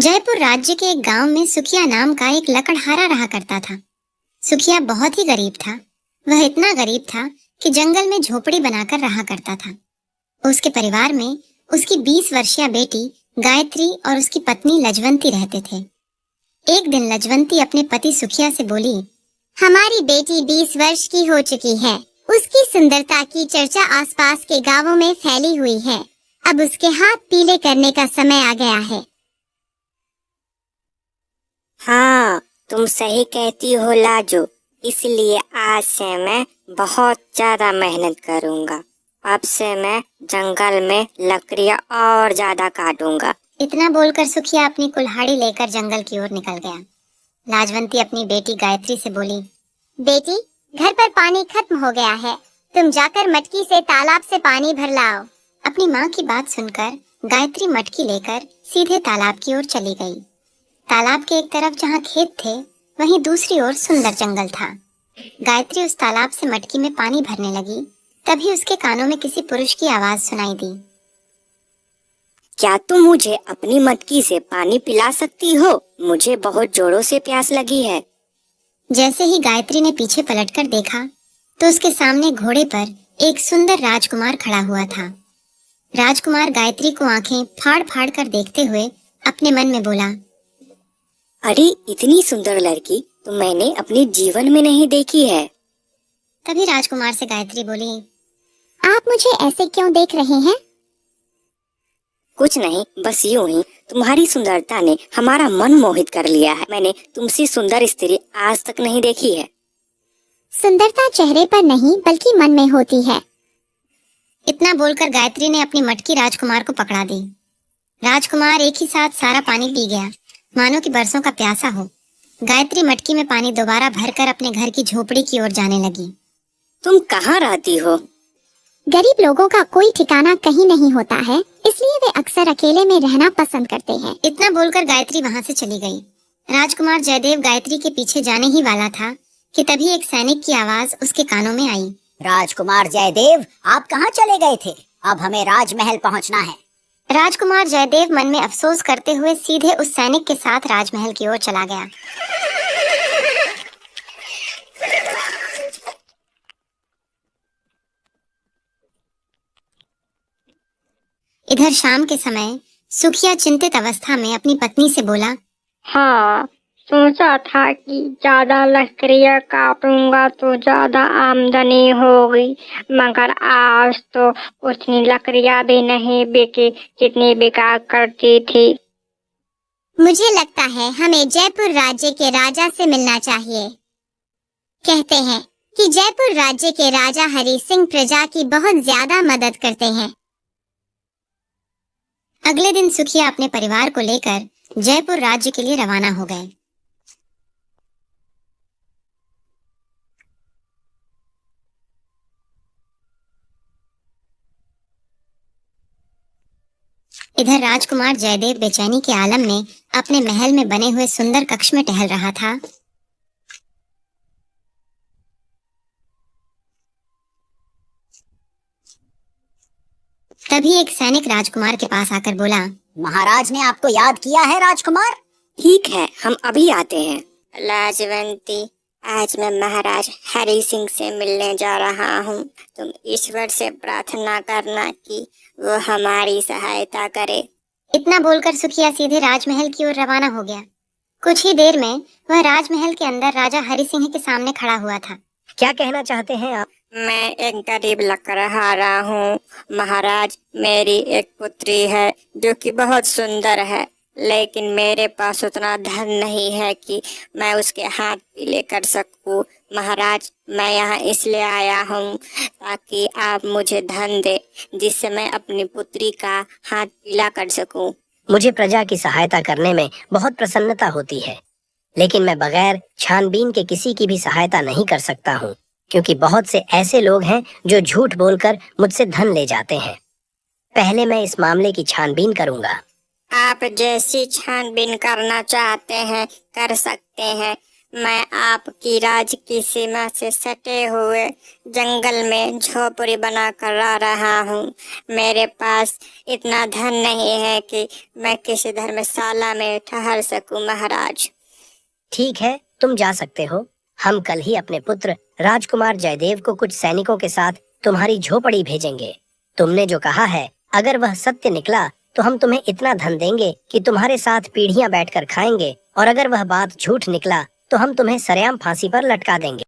जयपुर राज्य के एक गांव में सुखिया नाम का एक लकड़हारा रहा करता था। सुखिया बहुत ही गरीब था। वह इतना गरीब था कि जंगल में झोपड़ी बनाकर रहा करता था। उसके परिवार में उसकी 20 वर्षीय बेटी गायत्री और उसकी पत्नी लजवंती रहते थे। एक दिन लजवंती अपने पति सुखिया से बोली, हमारी बेटी 20 वर्ष की हो चुकी है। उसकी सुंदरता की चर्चा आसपास के गांवों में फैली हुई है। अब उसके हाथ पीले करने का समय आ गया है। हाँ, तुम सही कहती हो लाजो। इसलिए आज से मैं बहुत ज्यादा मेहनत करूँगा। अब से मैं जंगल में लकड़ियाँ और ज्यादा काटूंगा। इतना बोलकर सुखिया अपनी कुल्हाड़ी लेकर जंगल की ओर निकल गया। लाजवंती अपनी बेटी गायत्री से बोली, बेटी, घर पर पानी खत्म हो गया है। तुम जाकर मटकी से तालाब से पानी भर लाओ। अपनी माँ की बात सुनकर गायत्री मटकी लेकर सीधे तालाब की ओर चली गई। तालाब के एक तरफ जहाँ खेत थे, वहीं दूसरी ओर सुंदर जंगल था। गायत्री उस तालाब से मटकी में पानी भरने लगी। तभी उसके कानों में किसी पुरुष की आवाज सुनाई दी। क्या तुम मुझे अपनी मटकी से पानी पिला सकती हो? मुझे बहुत जोरों से प्यास लगी है। जैसे ही गायत्री ने पीछे पलटकर देखा तो उसके सामने घोड़े पर एक सुंदर राजकुमार खड़ा हुआ था। राजकुमार गायत्री को आंखें फाड़ फाड़ कर देखते हुए अपने मन में बोला, अरे, इतनी सुंदर लड़की तो मैंने अपने जीवन में नहीं देखी है। तभी राजकुमार से गायत्री बोली, आप मुझे ऐसे क्यों देख रहे हैं? कुछ नहीं, बस यूं ही। तुम्हारी सुंदरता ने हमारा मन मोहित कर लिया है। मैंने तुमसे सुंदर स्त्री आज तक नहीं देखी है। सुंदरता चेहरे पर नहीं बल्कि मन में होती है। इतना बोलकर गायत्री ने अपनी मटकी राजकुमार को पकड़ा दी। राजकुमार एक ही साथ सारा पानी पी गया, मानो कि बरसों का प्यासा हो। गायत्री मटकी में पानी दोबारा भरकर अपने घर की झोपड़ी की ओर जाने लगी। तुम कहाँ रहती हो? गरीब लोगों का कोई ठिकाना कहीं नहीं होता है, इसलिए वे अक्सर अकेले में रहना पसंद करते हैं। इतना बोलकर गायत्री वहाँ से चली गई। राजकुमार जयदेव गायत्री के पीछे जाने ही वाला था कि तभी एक सैनिक की आवाज उसके कानों में आई। राजकुमार जयदेव, आप कहाँ चले गए थे? अब हमें राजमहल पहुँचना है। राजकुमार जयदेव मन में अफसोस करते हुए सीधे उस सैनिक के साथ राजमहल की ओर चला गया। इधर शाम के समय सुखिया चिंतित अवस्था में अपनी पत्नी से बोला, हाँ, सोचा था कि ज्यादा लकड़ियाँ काटूंगा तो ज्यादा आमदनी होगी, मगर आज तो उतनी लकड़ियाँ भी नहीं बिकी जितनी बिका करती थी। मुझे लगता है हमें जयपुर राज्य के राजा से मिलना चाहिए। कहते हैं कि जयपुर राज्य के राजा हरि सिंह प्रजा की बहुत ज्यादा मदद करते हैं। अगले दिन सुखिया अपने परिवार को लेकर जयपुर राज्य के लिए रवाना हो गए। इधर राजकुमार जयदेव बेचैनी के आलम में अपने महल में बने हुए सुंदर कक्ष में टहल रहा था। तभी एक सैनिक राजकुमार के पास आकर बोला, महाराज ने आपको याद किया है राजकुमार। ठीक है, हम अभी आते हैं। लाजवंती, आज मैं महाराज हरि सिंह से मिलने जा रहा हूँ। तुम ईश्वर से प्रार्थना करना कि वो हमारी सहायता करे। इतना बोलकर सुखिया सीधे राजमहल की ओर रवाना हो गया। कुछ ही देर में वह राजमहल के अंदर राजा हरि सिंह के सामने खड़ा हुआ था। क्या कहना चाहते हैं आप? मैं एक गरीब लकड़हारा हूँ महाराज। मेरी एक पुत्री है जो कि बहुत सुंदर है, लेकिन मेरे पास उतना धन नहीं है कि मैं उसके हाथ पीले कर सकूं। महाराज, मैं यहाँ इसलिए आया हूँ ताकि आप मुझे धन दे, जिससे मैं अपनी पुत्री का हाथ पीला कर सकूं। मुझे प्रजा की सहायता करने में बहुत प्रसन्नता होती है, लेकिन मैं बगैर छानबीन के किसी की भी सहायता नहीं कर सकता हूँ, क्योंकि बहुत से ऐसे लोग हैं जो झूठ बोलकर मुझसे धन ले जाते हैं। पहले मैं इस मामले की छानबीन करूँगा। आप जैसी छानबीन करना चाहते हैं कर सकते हैं, मैं आपकी राज की सीमा से सटे हुए जंगल में झोपड़ी बनाकर रह रहा हूँ। मेरे पास इतना धन नहीं है कि मैं किसी धर्मशाला में ठहर सकूं महाराज। ठीक है, तुम जा सकते हो। हम कल ही अपने पुत्र राजकुमार जयदेव को कुछ सैनिकों के साथ तुम्हारी झोपड़ी भेजेंगे। तुमने जो कहा है, अगर वह सत्य निकला तो हम तुम्हें इतना धन देंगे कि तुम्हारे साथ पीढ़ियां बैठकर खाएंगे, और अगर वह बात झूठ निकला तो हम तुम्हें सरेआम फांसी पर लटका देंगे।